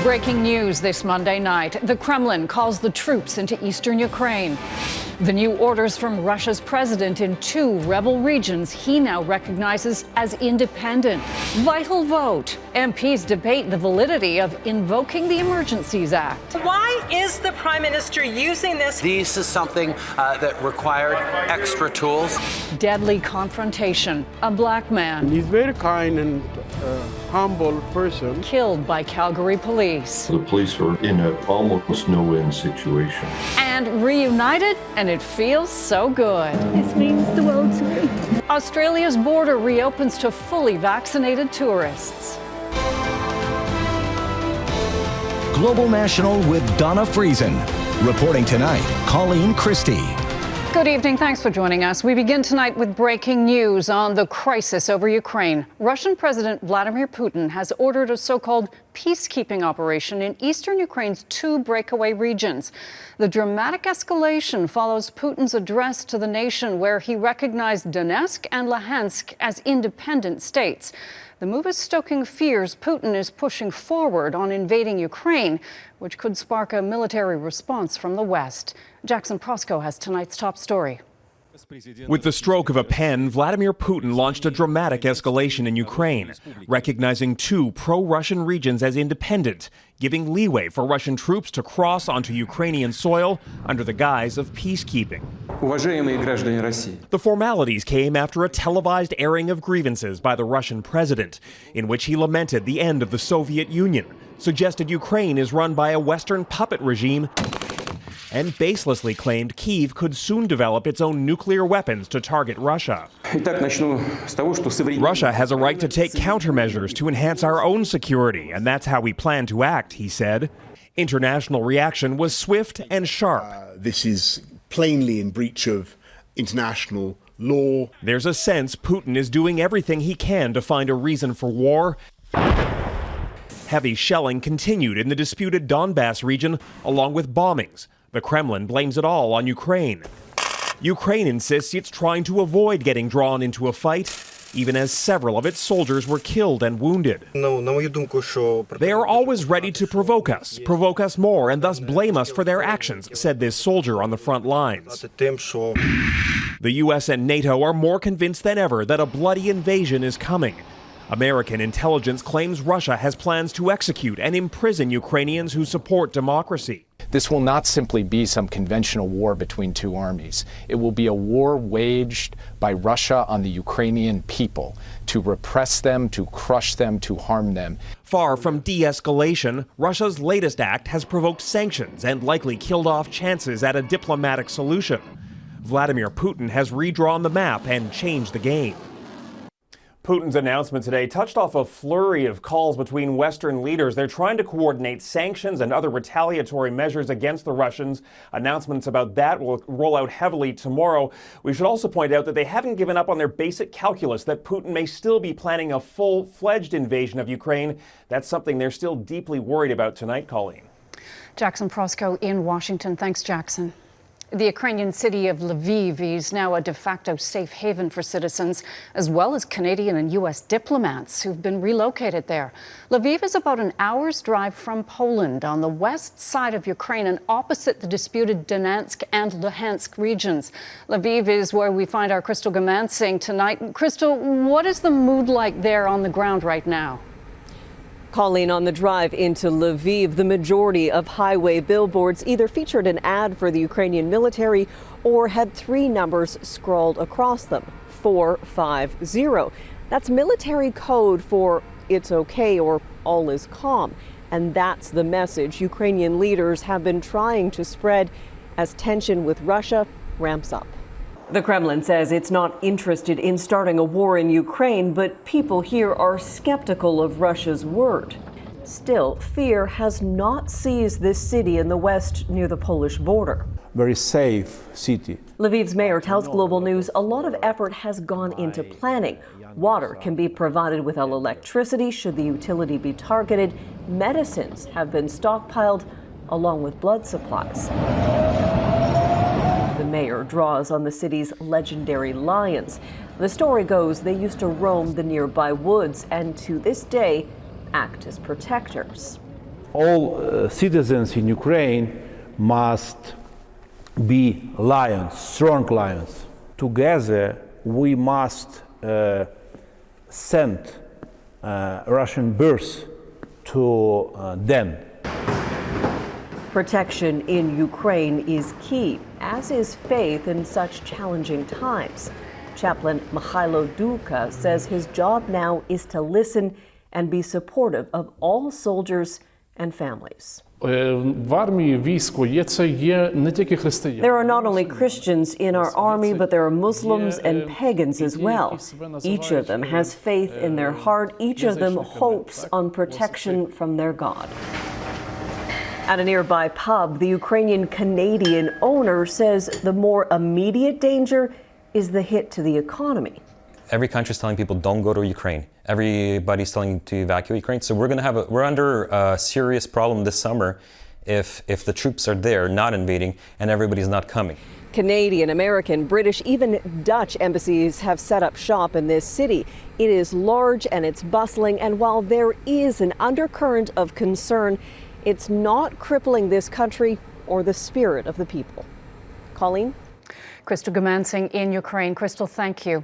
Breaking news this Monday night. The Kremlin calls the troops into eastern Ukraine. The new orders from Russia's president in 2 rebel regions he now recognizes as independent. Vital vote. MPs debate the validity of invoking the Emergencies Act. Why is the Prime Minister using this? This is something that required extra tools. Deadly confrontation. A black man He's very kind and humble person. killed by Calgary police. The police are in an almost no-win situation. And reunited, and it feels so good. This means the world to me. Australia's border reopens to fully vaccinated tourists. Global National with Donna Friesen. Reporting tonight, Colleen Christie. Good evening. Thanks for joining us. We begin tonight with breaking news on the crisis over Ukraine. Russian President Vladimir Putin has ordered a so-called peacekeeping operation in eastern Ukraine's 2 breakaway regions. The dramatic escalation follows Putin's address to the nation, where he recognized Donetsk and Luhansk as independent states. The move is stoking fears Putin is pushing forward on invading Ukraine, which could spark a military response from the West. Jackson Proskow has tonight's top story. With the stroke of a pen, Vladimir Putin launched a dramatic escalation in Ukraine, recognizing 2 pro-Russian regions as independent, giving leeway for Russian troops to cross onto Ukrainian soil under the guise of peacekeeping. The formalities came after a televised airing of grievances by the Russian president, in which he lamented the end of the Soviet Union, suggested Ukraine is run by a Western puppet regime, and baselessly claimed Kyiv could soon develop its own nuclear weapons to target Russia. Russia has a right to take countermeasures to enhance our own security, and that's how we plan to act, he said. International reaction was swift and sharp. This is plainly in breach of international law. There's a sense Putin is doing everything he can to find a reason for war. Heavy shelling continued in the disputed Donbass region, along with bombings. The Kremlin blames it all on Ukraine. Ukraine insists it's trying to avoid getting drawn into a fight, even as several of its soldiers were killed and wounded. They are always ready to provoke us more, and thus blame us for their actions, said this soldier on the front lines. The U.S. and NATO are more convinced than ever that a bloody invasion is coming. American intelligence claims Russia has plans to execute and imprison Ukrainians who support democracy. This will not simply be some conventional war between 2 armies. It will be a war waged by Russia on the Ukrainian people to repress them, to crush them, to harm them. Far from de-escalation, Russia's latest act has provoked sanctions and likely killed off chances at a diplomatic solution. Vladimir Putin has redrawn the map and changed the game. Putin's announcement today touched off a flurry of calls between Western leaders. They're trying to coordinate sanctions and other retaliatory measures against the Russians. Announcements about that will roll out heavily tomorrow. We should also point out that they haven't given up on their basic calculus that Putin may still be planning a full-fledged invasion of Ukraine. That's something they're still deeply worried about tonight, Colleen. Jackson Proskow in Washington. Thanks, Jackson. The Ukrainian city of Lviv is now a de facto safe haven for citizens, as well as Canadian and U.S. diplomats who've been relocated there. Lviv is about an hour's drive from Poland, on the west side of Ukraine and opposite the disputed Donetsk and Luhansk regions. Lviv is where we find our Crystal Goomansingh tonight. Crystal, what is the mood like there on the ground right now? Colleen, on the drive into Lviv, the majority of highway billboards either featured an ad for the Ukrainian military or had 3 numbers scrawled across them, 450. That's military code for it's okay or all is calm. And that's the message Ukrainian leaders have been trying to spread as tension with Russia ramps up. The Kremlin says it's not interested in starting a war in Ukraine, but people here are skeptical of Russia's word. Still, fear has not seized this city in the west near the Polish border. Very safe city. Lviv's mayor tells Global News a lot of effort has gone into planning. Water can be provided without electricity should the utility be targeted. Medicines have been stockpiled along with blood supplies. The mayor draws on the city's legendary lions. The story goes they used to roam the nearby woods and to this day act as protectors. All citizens in Ukraine must be lions, strong lions. Together, we must send Russian birds to them. Protection in Ukraine is key, as is faith in such challenging times. Chaplain Mikhailo Duka says his job now is to listen and be supportive of all soldiers and families. There are not only Christians in our army, but there are Muslims and pagans as well. Each of them has faith in their heart. Each of them hopes on protection from their God. At a nearby pub, the Ukrainian-Canadian owner says the more immediate danger is the hit to the economy. Every country's telling people don't go to Ukraine. Everybody's telling to evacuate Ukraine. So we're under a serious problem this summer if the troops are there, not invading, and everybody's not coming. Canadian, American, British, even Dutch embassies have set up shop in this city. It is large and it's bustling, and while there is an undercurrent of concern, it's not crippling this country or the spirit of the people. Colleen? Crystal Goomansingh in Ukraine. Crystal, thank you.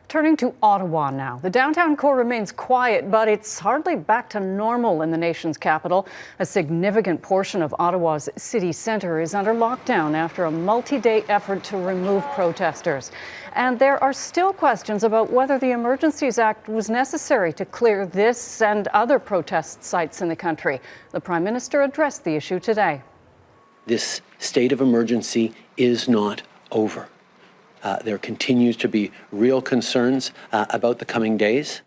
Turning to Ottawa now. The downtown core remains quiet, but it's hardly back to normal in the nation's capital. A significant portion of Ottawa's city centre is under lockdown after a multi-day effort to remove protesters. And there are still questions about whether the Emergencies Act was necessary to clear this and other protest sites in the country. The Prime Minister addressed the issue today. This state of emergency is not over. There continues to be real concerns about the coming days.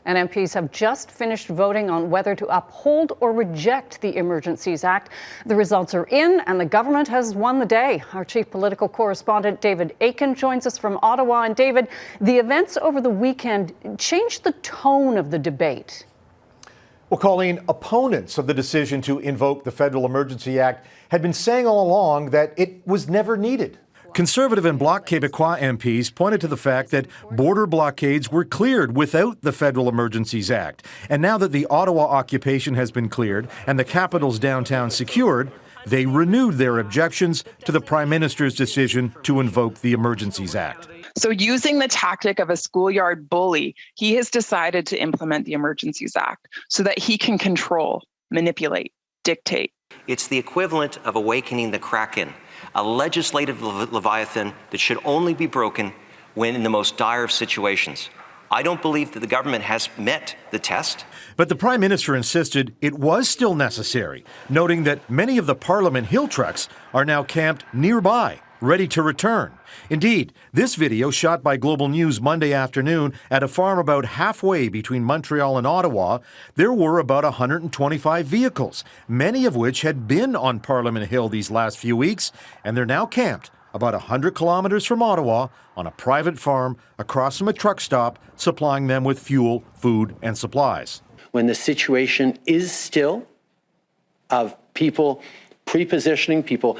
And MPs have just finished voting on whether to uphold or reject the Emergencies Act. The results are in, and the government has won the day. Our chief political correspondent, David Akin, joins us from Ottawa. And David, the events over the weekend changed the tone of the debate. Well, Colleen, opponents of the decision to invoke the Federal Emergency Act had been saying all along that it was never needed. Conservative and Bloc Québécois MPs pointed to the fact that border blockades were cleared without the Federal Emergencies Act. And now that the Ottawa occupation has been cleared and the capital's downtown secured, they renewed their objections to the Prime Minister's decision to invoke the Emergencies Act. So using the tactic of a schoolyard bully, he has decided to implement the Emergencies Act so that he can control, manipulate, dictate. It's the equivalent of awakening the Kraken, a legislative leviathan that should only be broken when in the most dire of situations. I don't believe that the government has met the test. But the Prime Minister insisted it was still necessary, noting that many of the Parliament Hill trucks are now camped nearby, ready to return. Indeed, this video, shot by Global News Monday afternoon at a farm about halfway between Montreal and Ottawa, there were about 125 vehicles, many of which had been on Parliament Hill these last few weeks, and they're now camped about 100 kilometers from Ottawa on a private farm across from a truck stop, supplying them with fuel, food, and supplies. When the situation is still of people pre-positioning, people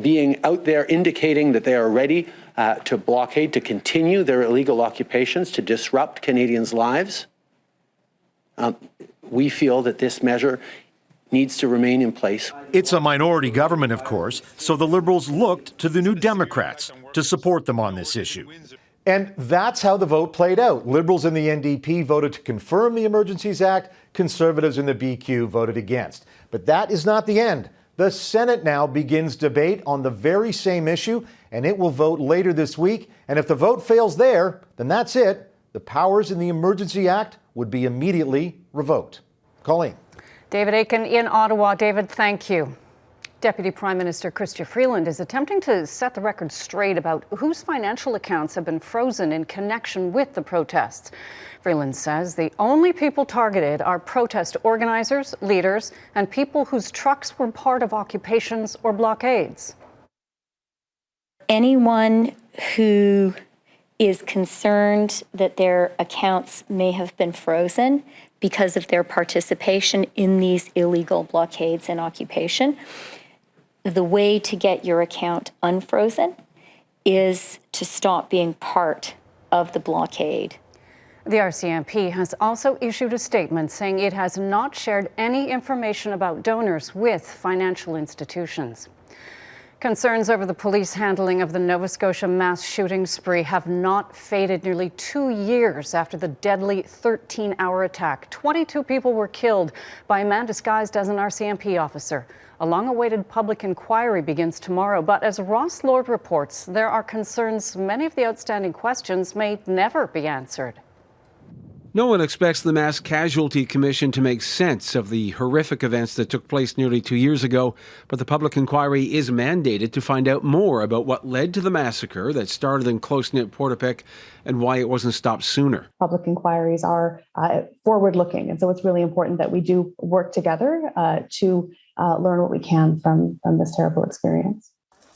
being out there indicating that they are ready to blockade, to continue their illegal occupations, to disrupt Canadians' lives, we feel that this measure needs to remain in place. It's a minority government, of course, so the Liberals looked to the New Democrats to support them on this issue. And that's how the vote played out. Liberals in the NDP voted to confirm the Emergencies Act. Conservatives in the BQ voted against. But that is not the end. The Senate now begins debate on the very same issue, and it will vote later this week. And if the vote fails there, then that's it. The powers in the Emergency Act would be immediately revoked. Colleen. David Akin in Ottawa. David, thank you. Deputy Prime Minister Chrystia Freeland is attempting to set the record straight about whose financial accounts have been frozen in connection with the protests. Freeland says the only people targeted are protest organizers, leaders, and people whose trucks were part of occupations or blockades. Anyone who is concerned that their accounts may have been frozen because of their participation in these illegal blockades and occupation, the way to get your account unfrozen is to stop being part of the blockade. The RCMP has also issued a statement saying it has not shared any information about donors with financial institutions. Concerns over the police handling of the Nova Scotia mass shooting spree have not faded nearly 2 years after the deadly 13-hour attack. 22 people were killed by a man disguised as an RCMP officer. A long-awaited public inquiry begins tomorrow, but as Ross Lord reports, there are concerns many of the outstanding questions may never be answered. No one expects the Mass Casualty Commission to make sense of the horrific events that took place nearly 2 years ago, but the public inquiry is mandated to find out more about what led to the massacre that started in close-knit Portapic and why it wasn't stopped sooner. Public inquiries are forward-looking, and so it's really important that we do work together to learn what we can from this terrible experience.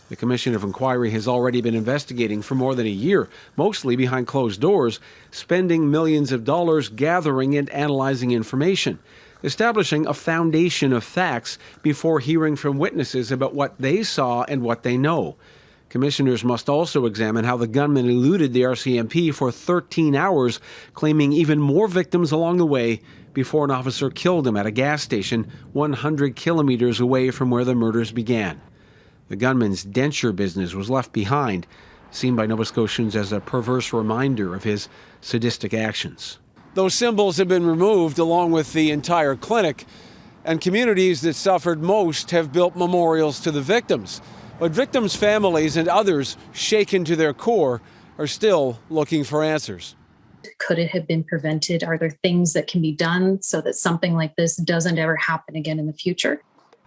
The Commission of Inquiry has already been investigating for more than a year, mostly behind closed doors, spending millions of dollars gathering and analyzing information, establishing a foundation of facts before hearing from witnesses about what they saw and what they know. Commissioners must also examine how the gunman eluded the RCMP for 13 hours, claiming even more victims along the way before an officer killed him at a gas station 100 kilometers away from where the murders began. The gunman's denture business was left behind, seen by Nova Scotians as a perverse reminder of his sadistic actions. Those symbols have been removed along with the entire clinic, and communities that suffered most have built memorials to the victims. But victims' families and others shaken to their core are still looking for answers. Could it have been prevented? Are there things that can be done so that something like this doesn't ever happen again in the future?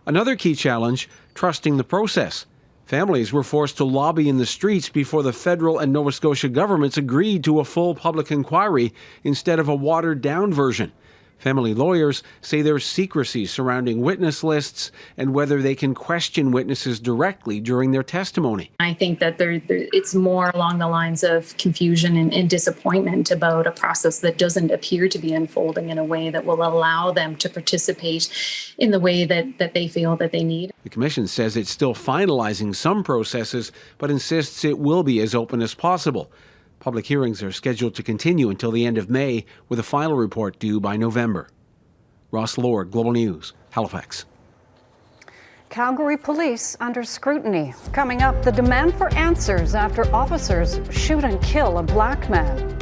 Another key challenge, trusting the process. Families were forced to lobby in the streets before the federal and Nova Scotia governments agreed to a full public inquiry instead of a watered-down version. Family lawyers say there's secrecy surrounding witness lists and whether they can question witnesses directly during their testimony. I think that it's more along the lines of confusion and disappointment about a process that doesn't appear to be unfolding in a way that will allow them to participate in the way that they feel that they need. The Commission says it's still finalizing some processes, but insists it will be as open as possible. Public hearings are scheduled to continue until the end of May, with a final report due by November. Ross Lord, Global News, Halifax. Calgary police under scrutiny. Coming up, the demand for answers after officers shoot and kill a black man.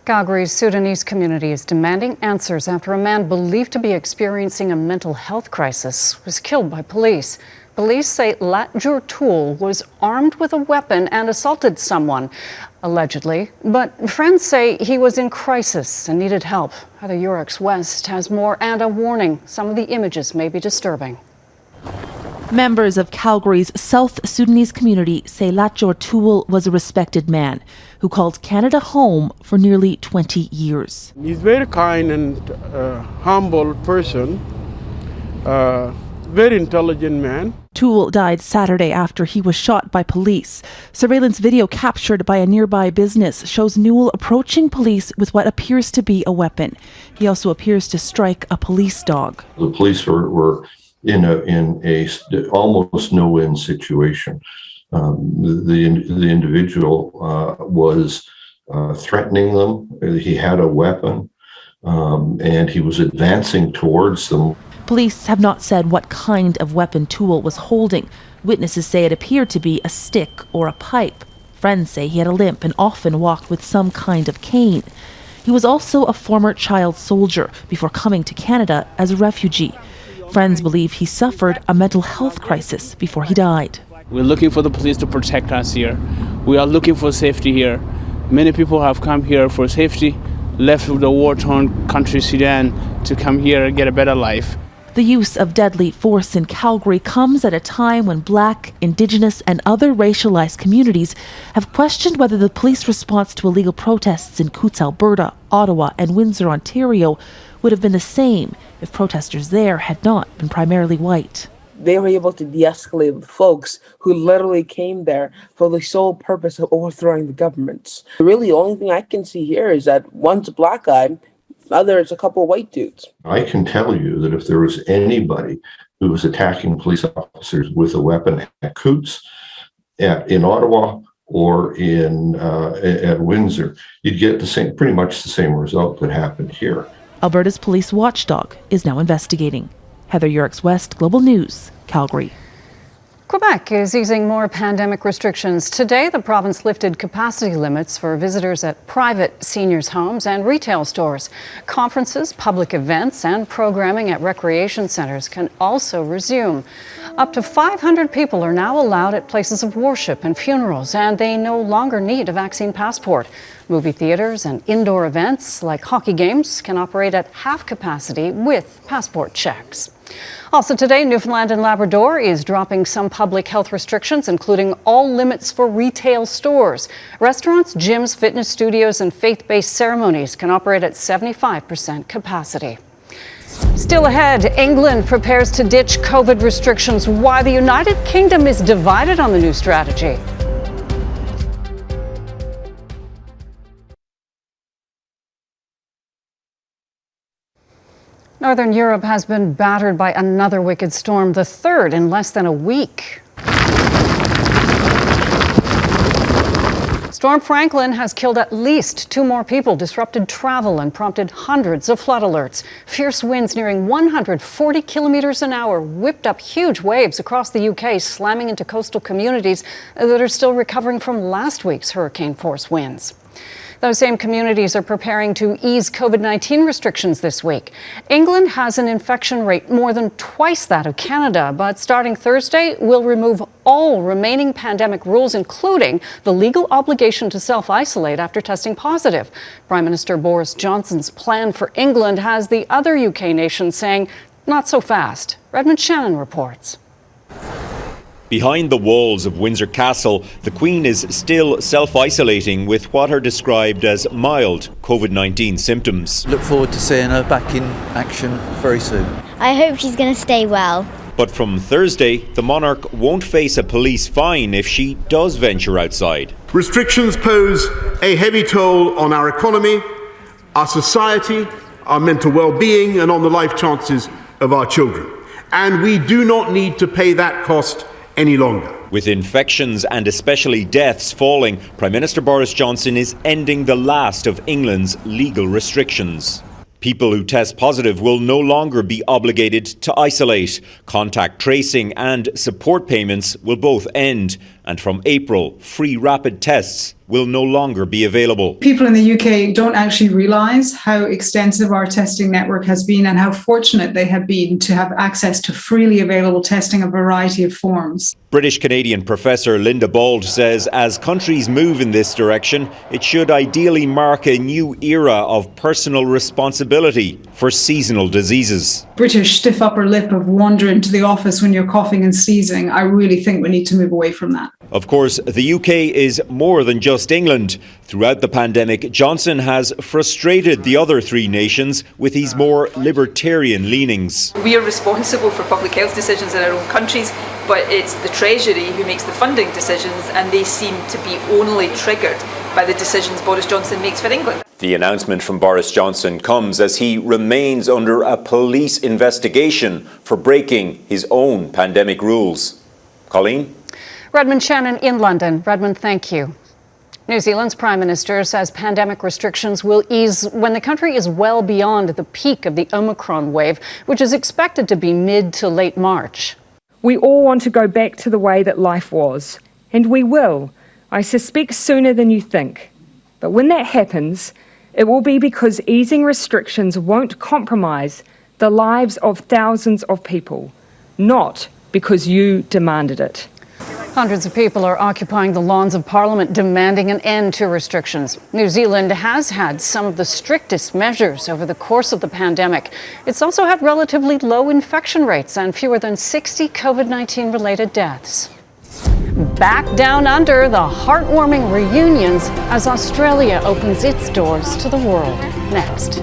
Calgary's Sudanese community is demanding answers after a man believed to be experiencing a mental health crisis was killed by police. Police say Latjur Tool was armed with a weapon and assaulted someone, allegedly. But friends say he was in crisis and needed help. Heather Yurex West has more and a warning. Some of the images may be disturbing. Members of Calgary's South Sudanese community say Latjur Tool was a respected man who called Canada home for nearly 20 years. He's a very kind and humble person, very intelligent man. Tool died Saturday after he was shot by police. Surveillance video captured by a nearby business shows Newell approaching police with what appears to be a weapon. He also appears to strike a police dog. The police were in a almost no-win situation. The individual was threatening them. He had a weapon, and he was advancing towards them. Police have not said what kind of weapon Tool was holding. Witnesses say it appeared to be a stick or a pipe. Friends say he had a limp and often walked with some kind of cane. He was also a former child soldier before coming to Canada as a refugee. Friends believe he suffered a mental health crisis before he died. We're looking for the police to protect us here. We are looking for safety here. Many people have come here for safety, left the war-torn country Sudan to come here and get a better life. The use of deadly force in Calgary comes at a time when Black, Indigenous and other racialized communities have questioned whether the police response to illegal protests in Coutts, Alberta, Ottawa and Windsor, Ontario would have been the same if protesters there had not been primarily white. they were able to de-escalate folks who literally came there for the sole purpose of overthrowing the government. Really, the only thing I can see here is that one's a black guy, the other is a couple of white dudes. I can tell you that if there was anybody who was attacking police officers with a weapon at Coots, in Ottawa, or at Windsor, you'd get pretty much the same result that happened here. Alberta's police watchdog is now investigating. Heather Yerkes West, Global News, Calgary. Quebec is easing more pandemic restrictions. Today, the province lifted capacity limits for visitors at private seniors' homes and retail stores. Conferences, public events, and programming at recreation centres can also resume. Up to 500 people are now allowed at places of worship and funerals, and they no longer need a vaccine passport. Movie theatres and indoor events like hockey games can operate at half capacity with passport checks. Also today, Newfoundland and Labrador is dropping some public health restrictions, including all limits for retail stores. Restaurants, gyms, fitness studios, and faith-based ceremonies can operate at 75% capacity. Still ahead, England prepares to ditch COVID restrictions. Why the United Kingdom is divided on the new strategy. Northern Europe has been battered by another wicked storm, the third in less than a week. Storm Franklin has killed at least 2 more people, disrupted travel, and prompted hundreds of flood alerts. Fierce winds nearing 140 kilometers an hour whipped up huge waves across the UK, slamming into coastal communities that are still recovering from last week's hurricane-force winds. Those same communities are preparing to ease COVID-19 restrictions this week. England has an infection rate more than twice that of Canada, but starting Thursday, will remove all remaining pandemic rules, including the legal obligation to self-isolate after testing positive. Prime Minister Boris Johnson's plan for England has the other UK nations saying, not so fast. Redmond Shannon reports. Behind the walls of Windsor Castle, the Queen is still self-isolating with what are described as mild COVID-19 symptoms. Look forward to seeing her back in action very soon. I hope she's going to stay well. But from Thursday, the monarch won't face a police fine if she does venture outside. Restrictions pose a heavy toll on our economy, our society, our mental well-being, and on the life chances of our children. And we do not need to pay that cost any longer. With infections and especially deaths falling, Prime Minister Boris Johnson is ending the last of England's legal restrictions. People who test positive will no longer be obligated to isolate. Contact tracing and support payments will both end. And from April, free rapid tests will no longer be available. People in the UK don't actually realise how extensive our testing network has been and how fortunate they have been to have access to freely available testing in a variety of forms. British-Canadian professor Linda Bald says as countries move in this direction, it should ideally mark a new era of personal responsibility for seasonal diseases. British stiff upper lip of wandering to the office when you're coughing and sneezing, I really think we need to move away from that. Of course, the UK is more than just England. Throughout the pandemic, Johnson has frustrated the other 3 nations with his more libertarian leanings. We are responsible for public health decisions in our own countries, but it's the Treasury who makes the funding decisions, and they seem to be only triggered by the decisions Boris Johnson makes for England. The announcement from Boris Johnson comes as he remains under a police investigation for breaking his own pandemic rules. Colleen? Redmond Shannon in London. Redmond, thank you. New Zealand's Prime Minister says pandemic restrictions will ease when the country is well beyond the peak of the Omicron wave, which is expected to be mid to late March. We all want to go back to the way that life was, and we will, I suspect sooner than you think. But when that happens, it will be because easing restrictions won't compromise the lives of thousands of people, not because you demanded it. Hundreds of people are occupying the lawns of Parliament demanding an end to restrictions. New Zealand has had some of the strictest measures over the course of the pandemic. It's also had relatively low infection rates and fewer than 60 COVID-19 related deaths. Back down under, the heartwarming reunions as Australia opens its doors to the world. Next.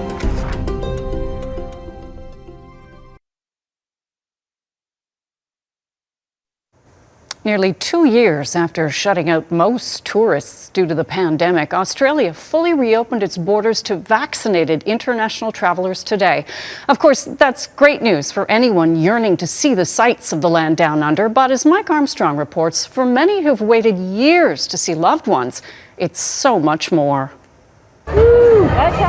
Nearly 2 years after shutting out most tourists due to the pandemic, Australia fully reopened its borders to vaccinated international travelers today. Of course, that's great news for anyone yearning to see the sights of the land down under. But as Mike Armstrong reports, for many who've waited years to see loved ones, it's so much more.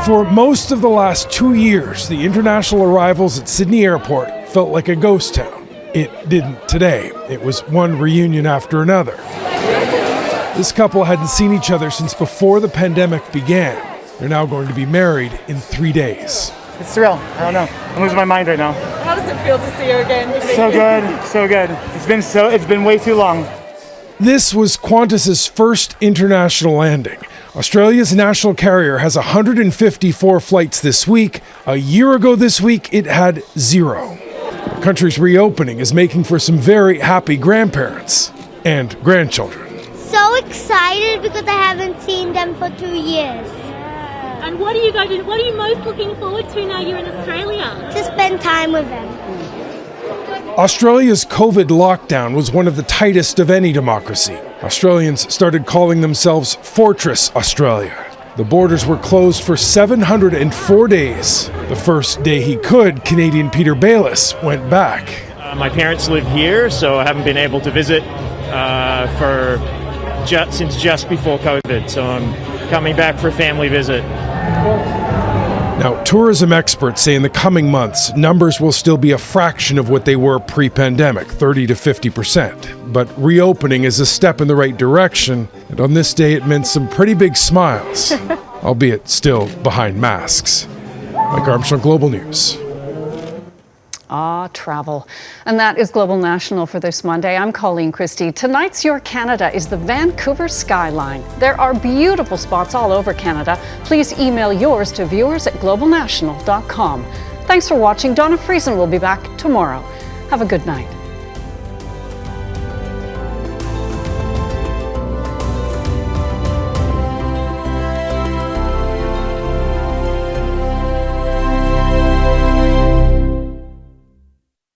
For most of the last 2 years, the international arrivals at Sydney Airport felt like a ghost town. It didn't today. It was one reunion after another. This couple hadn't seen each other since before the pandemic began. They're now going to be married in 3 days. It's surreal. I don't know. I'm losing my mind right now. How does it feel to see her again? So good, so good. It's been way too long. This was Qantas's first international landing. Australia's national carrier has 154 flights this week. A year ago this week, it had 0. The country's reopening is making for some very happy grandparents and grandchildren. So excited because I haven't seen them for 2 years. And what are you most looking forward to now you're in Australia? To spend time with them. Australia's COVID lockdown was one of the tightest of any democracy. Australians started calling themselves Fortress Australia. The borders were closed for 704 days. The first day he could, Canadian Peter Bayliss went back. My parents live here, so I haven't been able to visit since just before COVID. So I'm coming back for a family visit. Now, tourism experts say in the coming months, numbers will still be a fraction of what they were pre-pandemic, 30 to 50%. But reopening is a step in the right direction, and on this day it meant some pretty big smiles, albeit still behind masks. Mike Armstrong, Global News. Travel. And that is Global National for this Monday. I'm Colleen Christie. Tonight's Your Canada is the Vancouver skyline. There are beautiful spots all over Canada. Please email yours to viewers@globalnational.com. Thanks for watching. Donna Friesen will be back tomorrow. Have a good night.